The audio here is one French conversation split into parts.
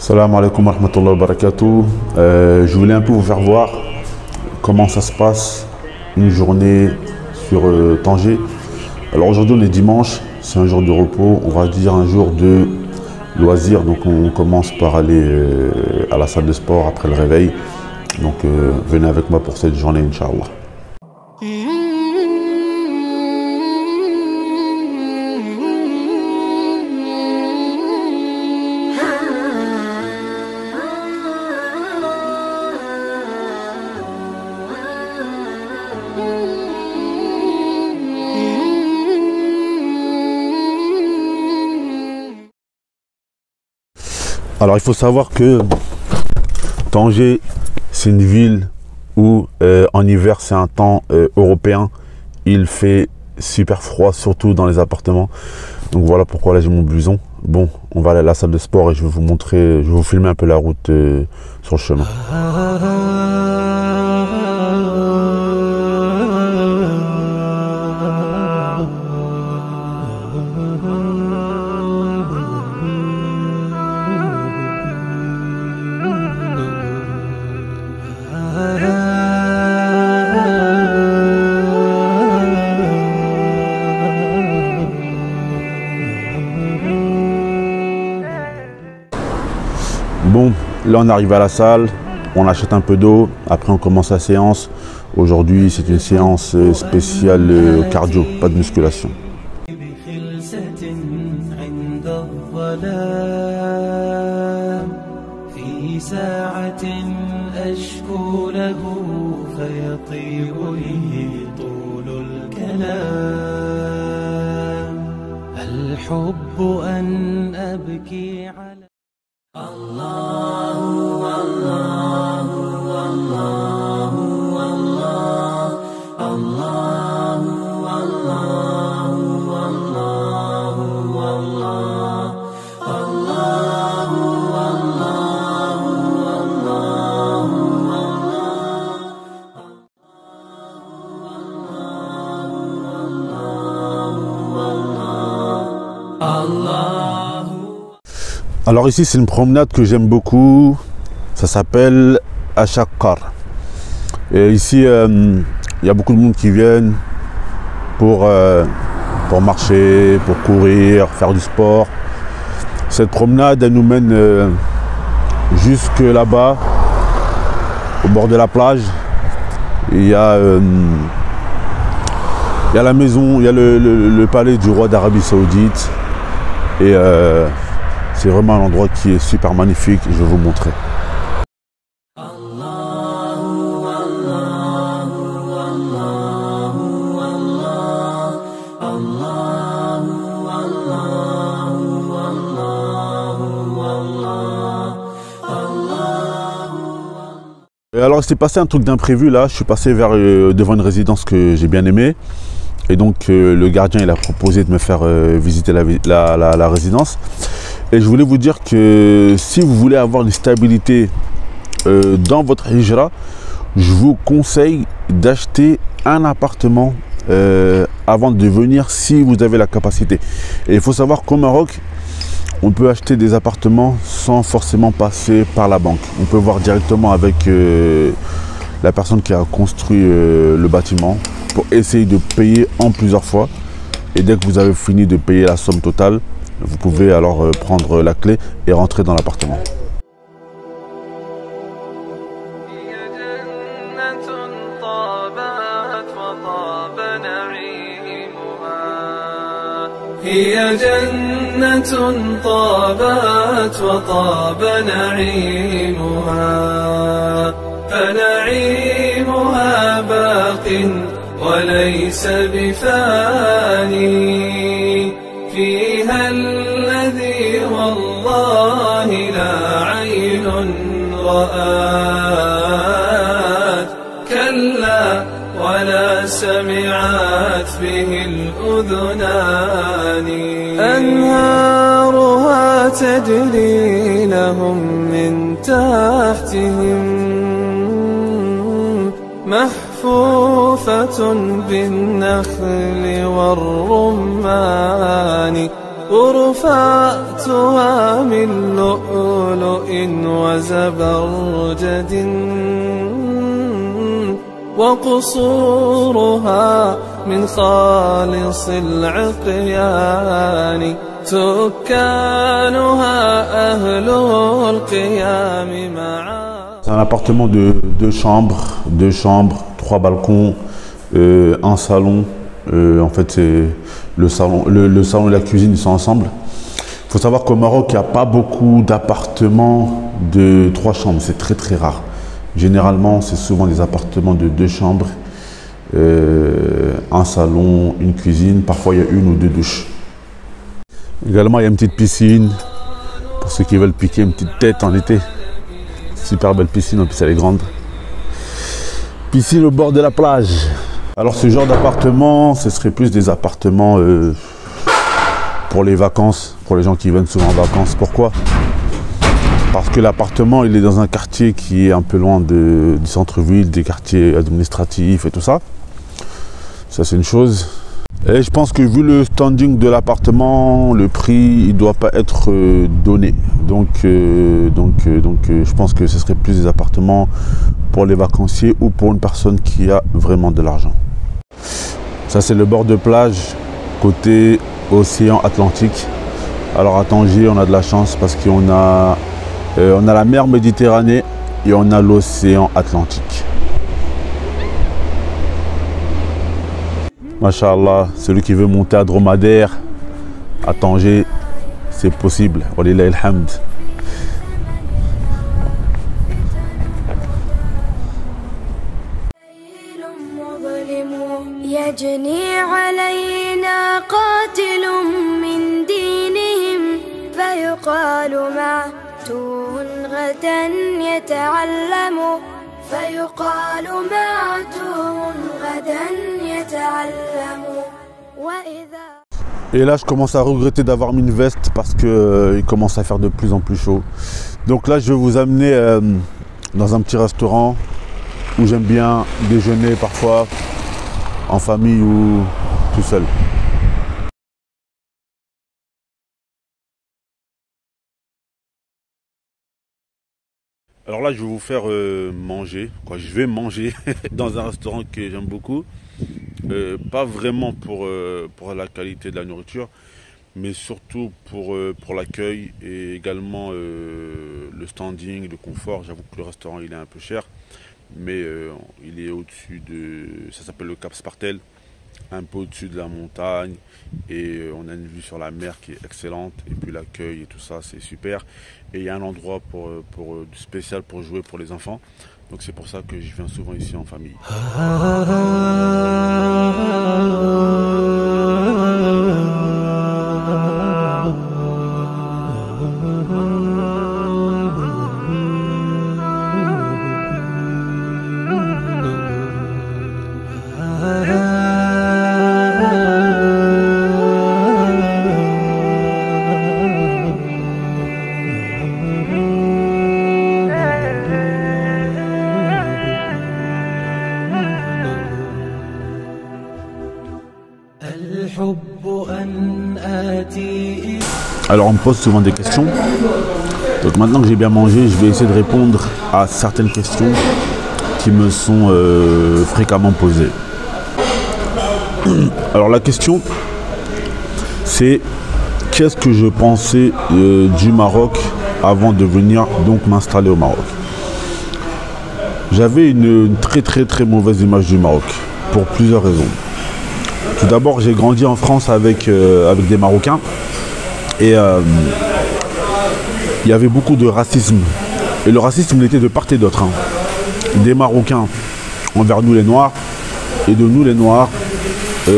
Salam alaikum wa rahmatullahi wa barakatuh. Je voulais un peu vous faire voir comment ça se passe une journée sur Tanger. Alors aujourd'hui on est dimanche, c'est un jour de repos, on va dire un jour de loisir. Donc on commence par aller à la salle de sport après le réveil. Donc venez avec moi pour cette journée, Inch'Allah. Alors il faut savoir que Tanger, c'est une ville où en hiver c'est un temps européen. Il fait super froid, surtout dans les appartements. Donc voilà pourquoi là j'ai mon blouson. Bon, on va aller à la salle de sport et je vais vous montrer, je vais vous filmer un peu la route sur le chemin. Bon, là on arrive à la salle, on achète un peu d'eau, après on commence la séance. Aujourd'hui c'est une séance spéciale cardio, pas de musculation. Alors ici c'est une promenade que j'aime beaucoup, ça s'appelle Ashakar. Et ici il y a beaucoup de monde qui viennent pour marcher, pour courir, faire du sport. Cette promenade elle nous mène jusque là-bas, au bord de la plage. Il y a la maison, il y a le palais du roi d'Arabie Saoudite. Et c'est vraiment un endroit qui est super magnifique, je vais vous montrer. Et alors il s'est passé un truc d'imprévu là, je suis passé devant une résidence que j'ai bien aimée. Et donc le gardien il a proposé de me faire visiter la résidence. Et je voulais vous dire que si vous voulez avoir une stabilité dans votre hijra, je vous conseille d'acheter un appartement avant de venir si vous avez la capacité. Et il faut savoir qu'au Maroc, on peut acheter des appartements sans forcément passer par la banque. On peut voir directement avec la personne qui a construit le bâtiment pour essayer de payer en plusieurs fois. Et dès que vous avez fini de payer la somme totale, vous pouvez alors prendre la clé et rentrer dans l'appartement. هي جنة طابت وطاب نعيمها فنعيمها باق وليس بفاني فيها الذي والله لا عين رآت كلا ولا سمعت به الأذنان أنهارها تجري لهم من تحتهم محفوفة بالنخل والرمان غرفاتها من لؤلؤ وزبرجد وقصورها من خالص العقيان سكانها أهل القيام معا. C'est un appartement de deux chambres, 3 balcons, un salon. En fait, c'est le salon et la cuisine, ils sont ensemble. Il faut savoir qu'au Maroc, il n'y a pas beaucoup d'appartements de 3 chambres. C'est très très rare. Généralement, c'est souvent des appartements de 2 chambres, un salon, une cuisine. Parfois, il y a 1 ou 2 douches. Également, il y a une petite piscine pour ceux qui veulent piquer une petite tête en été. Super belle piscine, en plus elle est grande. Piscine au bord de la plage. Alors ce genre d'appartement, ce serait plus des appartements pour les vacances, pour les gens qui viennent souvent en vacances. Pourquoi? Parce que l'appartement, il est dans un quartier qui est un peu loin du centre-ville, des quartiers administratifs et tout ça. Ça, c'est une chose. Et je pense que vu le standing de l'appartement, le prix, il ne doit pas être donné. Donc, je pense que ce serait plus des appartements pour les vacanciers ou pour une personne qui a vraiment de l'argent. Ça, c'est le bord de plage côté océan Atlantique. Alors à Tanger, on a de la chance parce qu'on a, la mer Méditerranée et on a l'océan Atlantique. Masha'Allah, celui qui veut monter à Dromadaire, à Tanger, c'est possible. Walillahi alhamd. يجني علينا قاتل من دينهم فيقال معتوه غدا يتعلم فيقال معتوه غدا يتعلم وإذا. Et là, je commence à regretter d'avoir mis une veste parce qu'il commence à faire de plus en plus chaud. Donc là, je vais vous amener dans un petit restaurant où j'aime bien déjeuner parfois en famille ou tout seul. Alors là, je vais vous faire manger. Je vais manger dans un restaurant que j'aime beaucoup. Pas vraiment pour la qualité de la nourriture, mais surtout pour l'accueil et également le standing, le confort. J'avoue que le restaurant il est un peu cher, mais il est au-dessus de... Ça s'appelle le Cap Spartel, un peu au-dessus de la montagne, et on a une vue sur la mer qui est excellente, et puis l'accueil et tout ça c'est super, et il y a un endroit spécial pour jouer pour les enfants, donc c'est pour ça que je viens souvent ici en famille. Alors on me pose souvent des questions, donc maintenant que j'ai bien mangé, je vais essayer de répondre à certaines questions qui me sont fréquemment posées. Alors la question c'est qu'est-ce que je pensais du Maroc avant de venir donc m'installer au Maroc. J'avais une très mauvaise image du Maroc pour plusieurs raisons. Tout d'abord, j'ai grandi en France avec des Marocains. Et il y avait beaucoup de racisme. Et le racisme, il était de part et d'autre. Hein. Des Marocains envers nous les Noirs et de nous les Noirs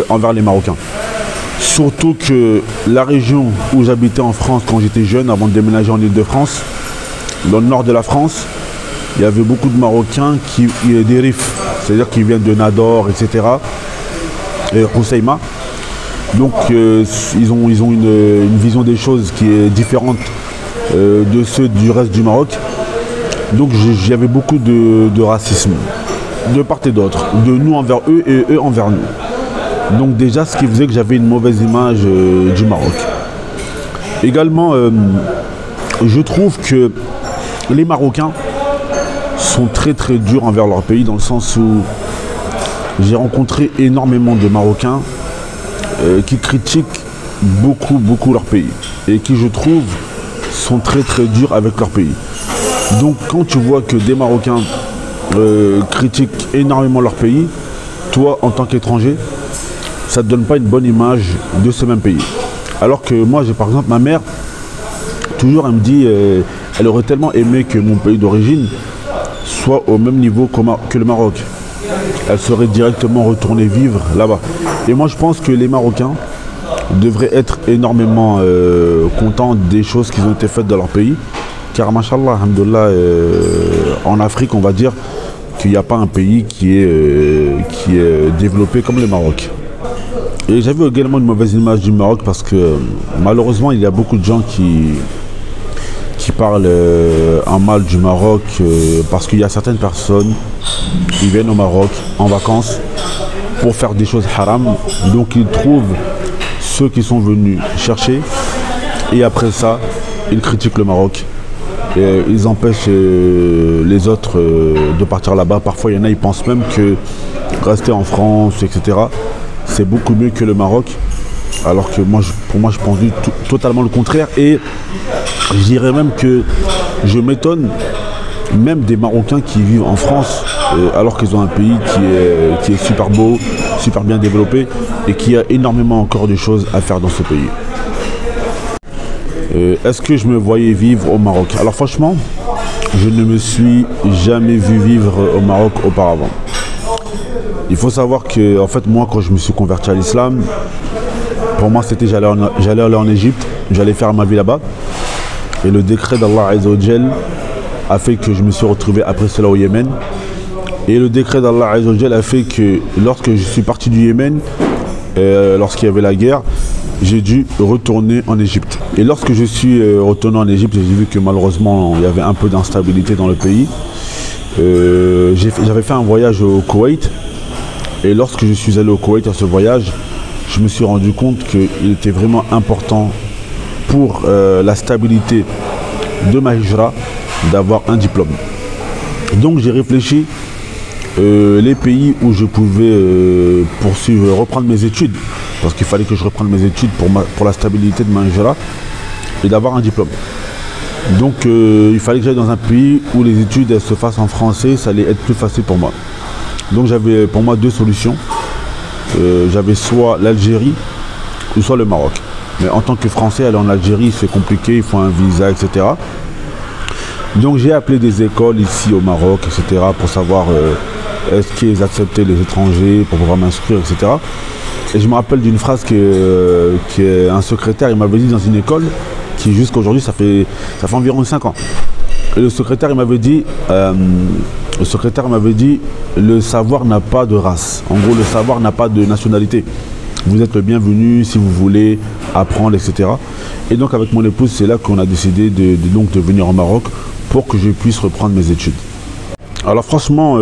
envers les Marocains. Surtout que la région où j'habitais en France quand j'étais jeune, avant de déménager en Île-de-France, dans le nord de la France, il y avait beaucoup de Marocains des Rifs, c'est-à-dire qui viennent de Nador, etc. Et Housseima. Donc ils ont une vision des choses qui est différente de ceux du reste du Maroc. Donc j'avais beaucoup de racisme, de part et d'autre, de nous envers eux et eux envers nous. Donc déjà ce qui faisait que j'avais une mauvaise image du Maroc. Également, je trouve que les Marocains sont très très durs envers leur pays, dans le sens où j'ai rencontré énormément de Marocains qui critiquent beaucoup leur pays et qui, je trouve, sont très très durs avec leur pays. Donc quand tu vois que des Marocains critiquent énormément leur pays, toi en tant qu'étranger, ça ne te donne pas une bonne image de ce même pays. Alors que moi, j'ai par exemple ma mère, toujours elle me dit, elle aurait tellement aimé que mon pays d'origine soit au même niveau que le Maroc. Elle serait directement retournée vivre là-bas. Et moi je pense que les Marocains devraient être énormément contents des choses qui ont été faites dans leur pays. Car machallah, alhamdoulilah, en Afrique on va dire qu'il n'y a pas un pays qui est développé comme le Maroc. Et j'avais également une mauvaise image du Maroc parce que malheureusement il y a beaucoup de gens qui parlent en mal du Maroc parce qu'il y a certaines personnes qui viennent au Maroc en vacances pour faire des choses haram. Donc ils trouvent ceux qui sont venus chercher et après ça ils critiquent le Maroc. Et ils empêchent les autres de partir là-bas. Parfois il y en a, ils pensent même que rester en France, etc., c'est beaucoup mieux que le Maroc. Alors que moi, pour moi, je pense totalement le contraire. Et je dirais même que je m'étonne même des Marocains qui vivent en France, alors qu'ils ont un pays qui est super beau, super bien développé et qui a énormément encore de choses à faire dans ce pays. Est-ce que je me voyais vivre au Maroc? Alors franchement, je ne me suis jamais vu vivre au Maroc auparavant. Il faut savoir que, en fait, moi, quand je me suis converti à l'islam, pour moi, c'était j'allais aller en Égypte, j'allais faire ma vie là-bas. Et le décret d'Allah Azza wa Jal a fait que je me suis retrouvé après cela au Yémen. Et le décret d'Allah Azza wa Jal a fait que lorsque je suis parti du Yémen, lorsqu'il y avait la guerre, j'ai dû retourner en Égypte. Et lorsque je suis retourné en Égypte, j'ai vu que malheureusement, il y avait un peu d'instabilité dans le pays. J'avais fait un voyage au Koweït. Et lorsque je suis allé au Koweït à ce voyage, je me suis rendu compte qu'il était vraiment important pour la stabilité de ma hijra d'avoir un diplôme. Donc j'ai réfléchi les pays où je pouvais reprendre mes études, parce qu'il fallait que je reprenne mes études pour la stabilité de ma hijra et d'avoir un diplôme. Donc il fallait que j'aille dans un pays où les études se fassent en français, ça allait être plus facile pour moi. Donc j'avais pour moi deux solutions. J'avais soit l'Algérie ou soit le Maroc. Mais en tant que Français, aller en Algérie, c'est compliqué, il faut un visa, etc. Donc j'ai appelé des écoles ici au Maroc, etc. pour savoir est-ce qu'ils acceptaient les étrangers pour pouvoir m'inscrire, etc. Et je me rappelle d'une phrase qu'un secrétaire il m'avait dit dans une école qui jusqu'à aujourd'hui, ça fait environ 5 ans. Et le secrétaire il m'avait dit, le savoir n'a pas de race. En gros, le savoir n'a pas de nationalité. Vous êtes le bienvenu si vous voulez apprendre, etc. Et donc avec mon épouse, c'est là qu'on a décidé de venir au Maroc pour que je puisse reprendre mes études. Alors franchement,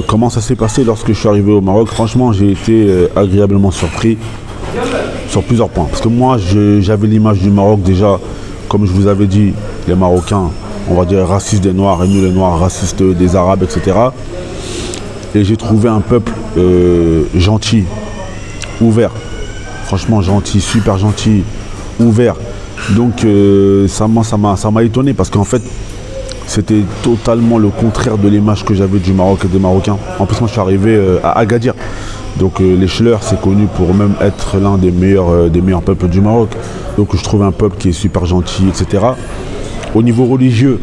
comment ça s'est passé lorsque je suis arrivé au Maroc? Franchement, j'ai été agréablement surpris sur plusieurs points. Parce que moi, j'avais l'image du Maroc déjà, comme je vous avais dit, les Marocains, on va dire racistes des Noirs, et nous les Noirs racistes des Arabes, etc. Et j'ai trouvé un peuple gentil, ouvert. Franchement gentil, super gentil, ouvert. Donc ça m'a étonné parce qu'en fait, c'était totalement le contraire de l'image que j'avais du Maroc et des Marocains. En plus, moi, je suis arrivé à Agadir. Donc les Chleurs, c'est connu pour même être l'un des meilleurs peuples du Maroc. Donc je trouve un peuple qui est super gentil, etc. Au niveau religieux,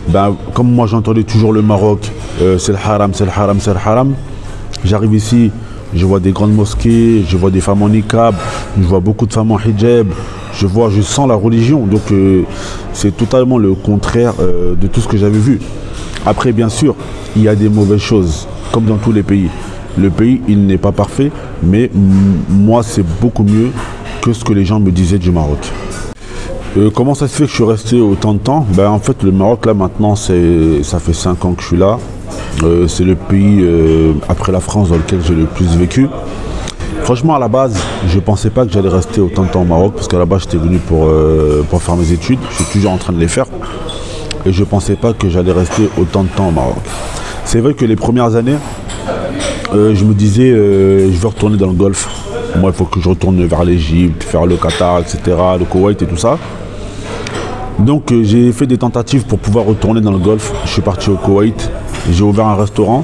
ben, comme moi j'entendais toujours le Maroc, c'est le haram, c'est le haram, c'est le haram. J'arrive ici, je vois des grandes mosquées, je vois des femmes en niqab, je vois beaucoup de femmes en hijab, je sens la religion. Donc c'est totalement le contraire de tout ce que j'avais vu. Après, bien sûr, il y a des mauvaises choses, comme dans tous les pays. Le pays, il n'est pas parfait, mais moi, c'est beaucoup mieux que ce que les gens me disaient du Maroc. Comment ça se fait que je suis resté autant de temps? Ben, en fait, le Maroc, là, maintenant, ça fait 5 ans que je suis là. C'est le pays, après la France, dans lequel j'ai le plus vécu. Franchement, à la base, je ne pensais pas que j'allais rester autant de temps au Maroc, parce qu'à la base, j'étais venu pour faire mes études. Je suis toujours en train de les faire. Et je ne pensais pas que j'allais rester autant de temps au Maroc. C'est vrai que les premières années, je me disais, je veux retourner dans le Golfe. Moi, il faut que je retourne vers l'Égypte, faire le Qatar, etc., le Koweït et tout ça. Donc, j'ai fait des tentatives pour pouvoir retourner dans le Golfe. Je suis parti au Koweït. J'ai ouvert un restaurant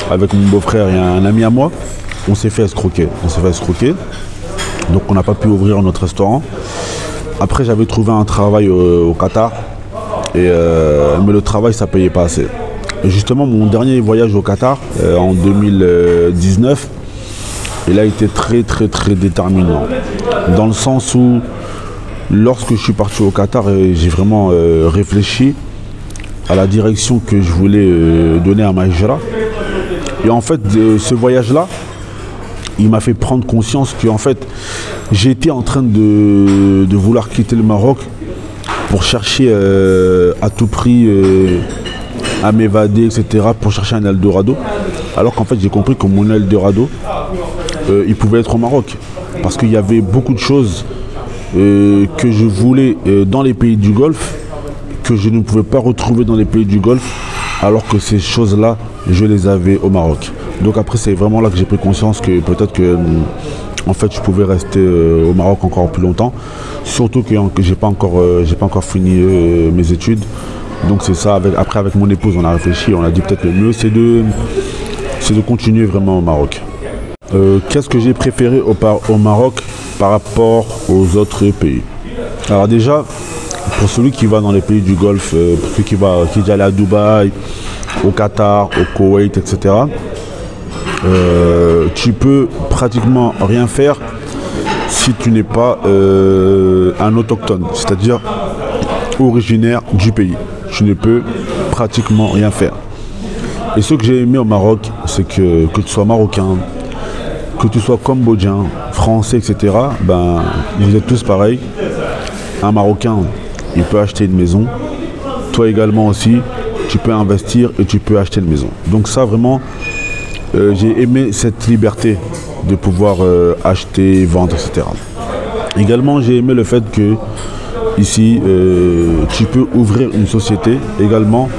avec mon beau-frère et un ami à moi. On s'est fait escroquer. Donc, on n'a pas pu ouvrir notre restaurant. Après, j'avais trouvé un travail au Qatar. Mais le travail, ça ne payait pas assez. Et justement, mon dernier voyage au Qatar, en 2019, il a été très déterminant. Dans le sens où, lorsque je suis parti au Qatar, j'ai vraiment réfléchi à la direction que je voulais donner à ma hijra. Et en fait, ce voyage-là, il m'a fait prendre conscience qu'en fait, j'étais en train de vouloir quitter le Maroc pour chercher à tout prix à m'évader, etc., pour chercher un Eldorado. Alors qu'en fait, j'ai compris que mon Eldorado, il pouvait être au Maroc. Parce qu'il y avait beaucoup de choses que je voulais dans les pays du Golfe, que je ne pouvais pas retrouver dans les pays du Golfe, alors que ces choses-là, je les avais au Maroc. Donc après, c'est vraiment là que j'ai pris conscience que peut-être que en fait, je pouvais rester au Maroc encore plus longtemps. Surtout que j'ai pas encore fini mes études. Donc c'est ça, après avec mon épouse, on a réfléchi, on a dit peut-être le mieux, c'est de continuer vraiment au Maroc. Qu'est-ce que j'ai préféré au Maroc par rapport aux autres pays? Alors déjà, pour celui qui va dans les pays du Golfe, pour celui qui est déjà allé à Dubaï, au Qatar, au Koweït, etc., tu peux pratiquement rien faire si tu n'es pas un autochtone, c'est-à-dire originaire du pays. Tu ne peux pratiquement rien faire. Et ce que j'ai aimé au Maroc, c'est que tu sois marocain, que tu sois cambodgien, français, etc., ben, vous êtes tous pareils. Un Marocain, il peut acheter une maison. Toi également aussi, tu peux investir et tu peux acheter une maison. Donc ça, vraiment, j'ai aimé cette liberté de pouvoir acheter, vendre, etc. Également, j'ai aimé le fait que ici, tu peux ouvrir une société également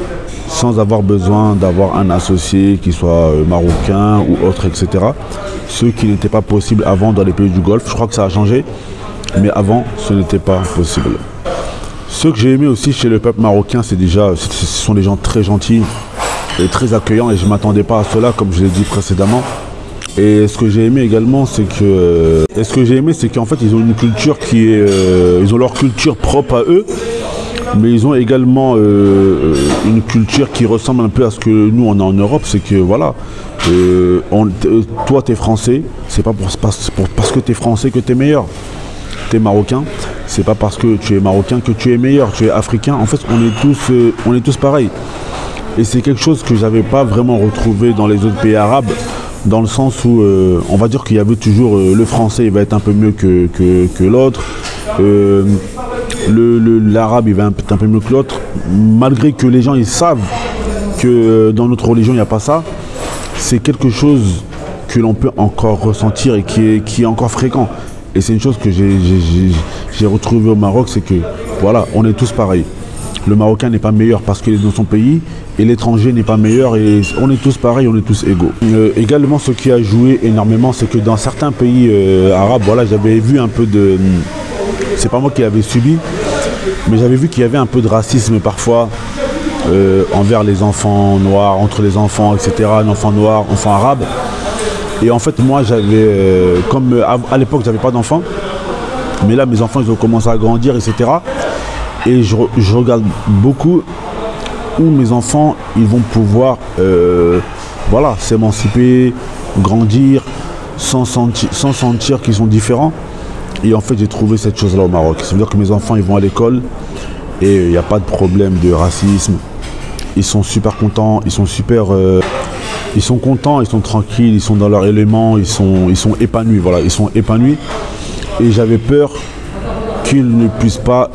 sans avoir besoin d'avoir un associé qui soit marocain ou autre, etc. Ce qui n'était pas possible avant dans les pays du Golfe. Je crois que ça a changé, mais avant, ce n'était pas possible. Ce que j'ai aimé aussi chez le peuple marocain, c'est déjà, ce sont des gens très gentils et très accueillants, et je ne m'attendais pas à cela, comme je l'ai dit précédemment. Et ce que j'ai aimé également, c'est qu'en fait, ils ont une culture qui est, ils ont leur culture propre à eux, mais ils ont également une culture qui ressemble un peu à ce que nous on a en Europe. C'est que voilà, toi tu es français, c'est pas parce que tu es français que tu es meilleur. Tu es marocain, c'est pas parce que tu es marocain que tu es meilleur. Tu es africain, en fait on est tous pareils. Et c'est quelque chose que j'avais pas vraiment retrouvé dans les autres pays arabes, dans le sens où on va dire qu'il y avait toujours le français, il va être un peu mieux que l'autre. L'arabe, il va être un peu mieux que l'autre. Malgré que les gens ils savent que dans notre religion il n'y a pas ça, c'est quelque chose que l'on peut encore ressentir et qui est encore fréquent. Et c'est une chose que j'ai retrouvée au Maroc, c'est que voilà, on est tous pareils. Le Marocain n'est pas meilleur parce qu'il est dans son pays, et l'étranger n'est pas meilleur, et on est tous pareils, on est tous égaux. Également, ce qui a joué énormément, c'est que dans certains pays arabes, voilà, j'avais vu un peu de... C'est pas moi qui l'avais subi, mais j'avais vu qu'il y avait un peu de racisme parfois envers les enfants noirs, entre les enfants, etc., les enfants noirs, enfants arabes. Et en fait, moi, j'avais, comme à l'époque, j'avais pas d'enfants, mais là, mes enfants, ils ont commencé à grandir, etc. Et je regarde beaucoup où mes enfants, ils vont pouvoir, voilà, s'émanciper, grandir, sans sentir qu'ils sont différents. Et en fait, j'ai trouvé cette chose-là au Maroc. Ça veut dire que mes enfants, ils vont à l'école et il n'y a pas de problème de racisme. Ils sont super contents, ils sont contents, ils sont tranquilles, ils sont dans leur élément, ils sont épanouis, voilà, ils sont épanouis. Et j'avais peur qu'ils ne puissent pas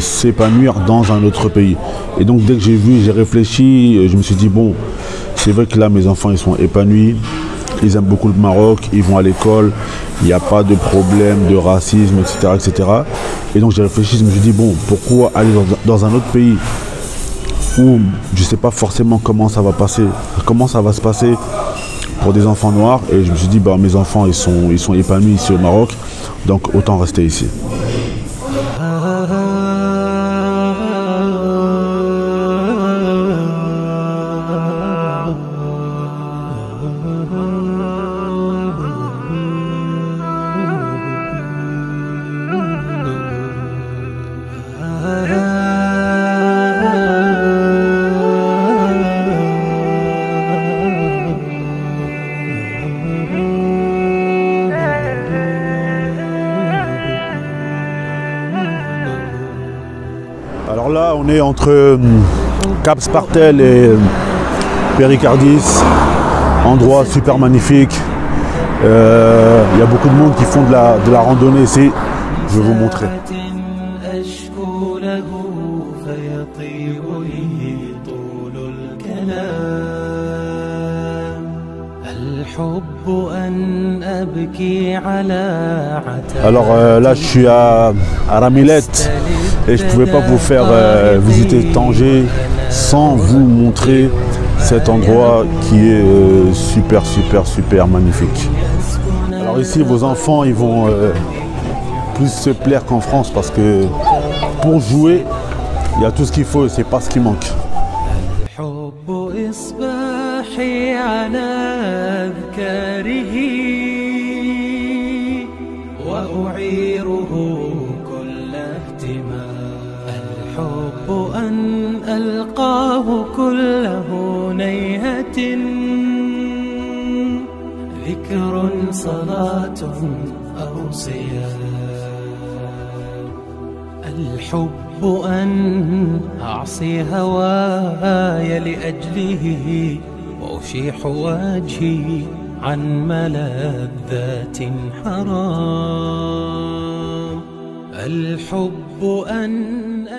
s'épanouir dans un autre pays. Et donc dès que j'ai réfléchi, je me suis dit bon, c'est vrai que là mes enfants ils sont épanouis, ils aiment beaucoup le Maroc, ils vont à l'école, il n'y a pas de problème de racisme, etc., etc. Et donc j'ai réfléchi, je me suis dit, bon, pourquoi aller dans un autre pays où je ne sais pas forcément comment ça va se passer pour des enfants noirs. Et je me suis dit, bah, mes enfants, ils sont épanouis ici au Maroc, donc autant rester ici. Alors là, on est entre Cap Spartel et Péricardis, endroit super magnifique. Il y a beaucoup de monde qui font de la randonnée ici. Je vais vous montrer. Alors là, je suis à Ramilette et je ne pouvais pas vous faire visiter Tanger sans vous montrer cet endroit qui est super magnifique. Alors ici, vos enfants, ils vont plus se plaire qu'en France parce que pour jouer, il y a tout ce qu'il faut et c'est pas ce qui manque. ذكر صلاة أو صيام الحب أن أعصي هواي لأجله وأشيح وجهي عن ملذات حرام الحب أن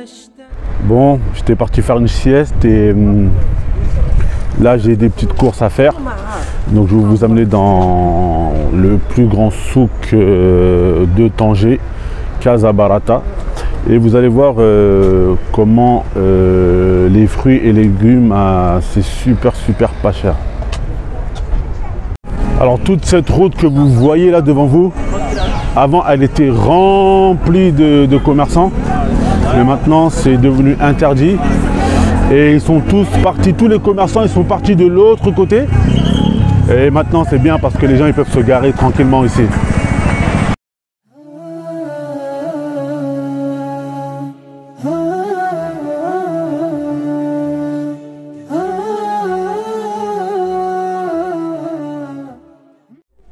أشتاق. Bon, j'étais parti faire une sieste et là j'ai des petites courses à faire. Donc je vais vous amener dans le plus grand souk de Tanger, Casa Barata. Et vous allez voir comment les fruits et légumes, c'est super pas cher. Alors toute cette route que vous voyez là devant vous, avant elle était remplie de commerçants. Mais maintenant c'est devenu interdit. Et ils sont tous partis, tous les commerçants ils sont partis de l'autre côté. Et maintenant c'est bien parce que les gens ils peuvent se garer tranquillement ici.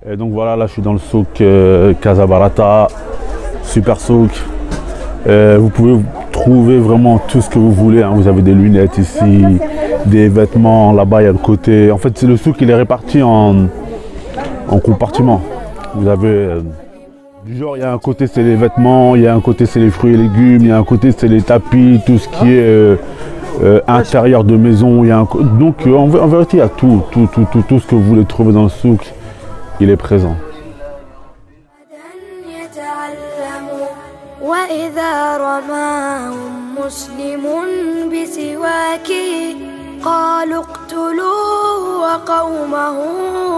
Et donc voilà, là je suis dans le souk Casa Barata, super souk. Vous pouvez trouver vraiment tout ce que vous voulez, hein. Vous avez des lunettes ici, des vêtements, là-bas il y a le côté. En fait c'est le souk, il est réparti en compartiments. Vous avez du genre, il y a un côté c'est les vêtements, il y a un côté c'est les fruits et légumes, il y a un côté c'est les tapis, tout ce qui est intérieur de maison. Il y a donc en vérité il y a tout ce que vous voulez trouver dans le souk, il est présent. وإذا رماهم مسلم بسواكه قالوا اقتلوه وقومه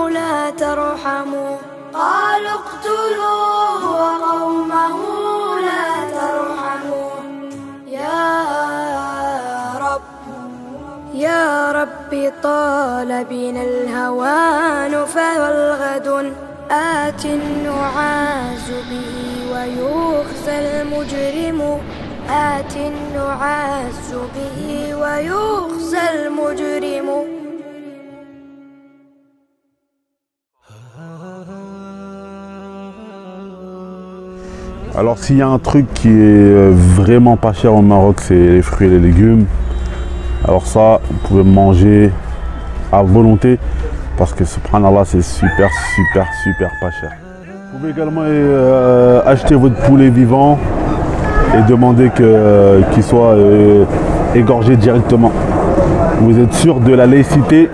لا ترحموا قالوا اقتلوه وقومه لا ترحموا يا رب طال بنا الهوان فهو الغد آت نعاز به ويخزى المجرم آت نعاز به ويخزى المجرم. Alors s'il y a un truc qui est vraiment pas cher au Maroc, c'est les fruits et les légumes. Alors ça, vous pouvez manger à volonté parce que subhanallah c'est super pas cher. Vous pouvez également acheter votre poulet vivant et demander qu'il soit égorgé directement. Vous êtes sûr de la laïcité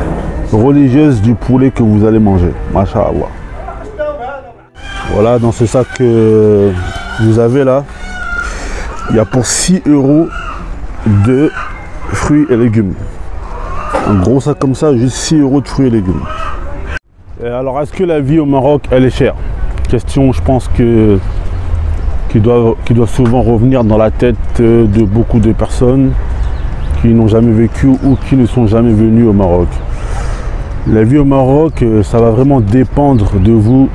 religieuse du poulet que vous allez manger. Masha'Allah. Voilà, dans ce sac que vous avez là, il y a pour 6 € de fruits et légumes. Un gros sac comme ça, juste 6 € de fruits et légumes. Et alors, est-ce que la vie au Maroc, elle est chère? Question, je pense qui doit souvent revenir dans la tête de beaucoup de personnes qui n'ont jamais vécu ou qui ne sont jamais venus au Maroc. La vie au Maroc, ça va vraiment dépendre de vous,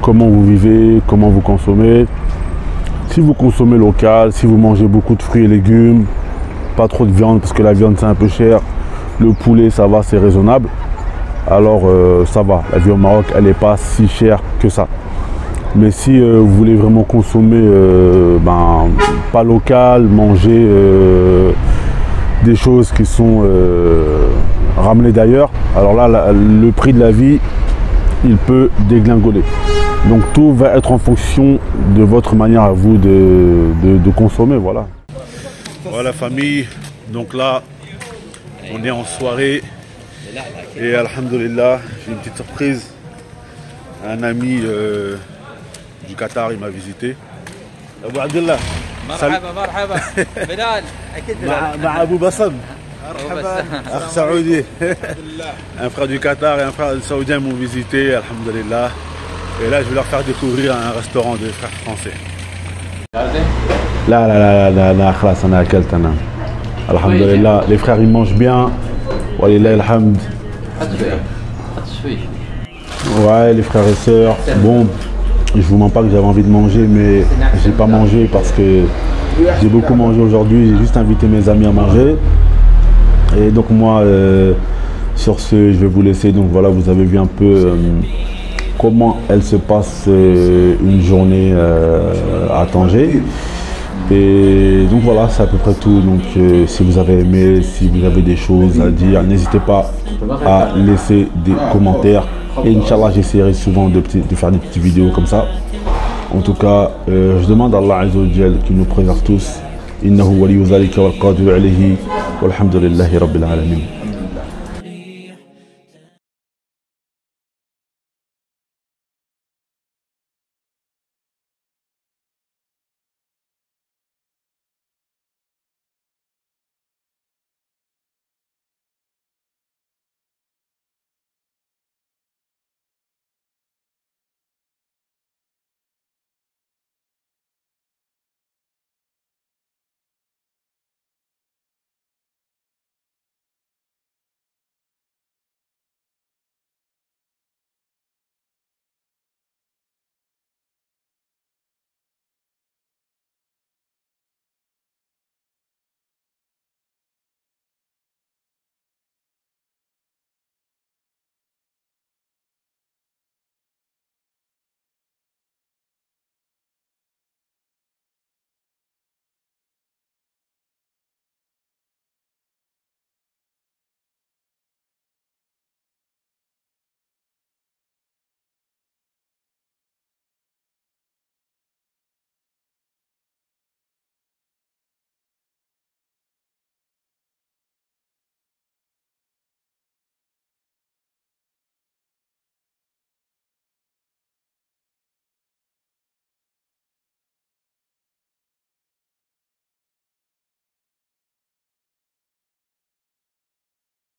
comment vous vivez, comment vous consommez. Si vous consommez local, si vous mangez beaucoup de fruits et légumes, pas trop de viande parce que la viande c'est un peu cher, le poulet ça va, c'est raisonnable, alors ça va. La vie au Maroc, elle n'est pas si chère que ça. Mais si vous voulez vraiment consommer pas local, manger des choses qui sont ramenées d'ailleurs, alors là le prix de la vie il peut déglingoler. Donc tout va être en fonction de votre manière à vous de consommer, voilà. Voilà famille, donc là on est en soirée et alhamdoulilah, j'ai une petite surprise. Un ami du Qatar, il m'a visité. Abou Abdullah. مرحبا مرحبا بلال اكيد مع ابو بسم اخ سعودي. Un frère du Qatar et un frère saoudien m'ont visité, alhamdoulilah. Et là je vais leur faire découvrir un restaurant de frères français. لا خلاص انا اكلت انا. Alhamdoulilah, les frères ils mangent bien. Walillah alhamd. Ouais, les frères et sœurs. Bon, je vous mens pas que j'avais envie de manger, mais j'ai pas mangé parce que j'ai beaucoup mangé aujourd'hui. J'ai juste invité mes amis à manger. Et donc moi, sur ce, je vais vous laisser. Donc voilà, vous avez vu un peu comment elle se passe une journée à Tanger. Et donc voilà, c'est à peu près tout. Donc si vous avez aimé, si vous avez des choses à dire, n'hésitez pas à laisser des commentaires. Et Inch'Allah, j'essaierai souvent de faire des petites vidéos comme ça. En tout cas, je demande à Allah Azza wa Jal qui nous préserve tous. Innahu waliyu zalika wal qadiru alayhi walhamdulillahi rabbil alamin.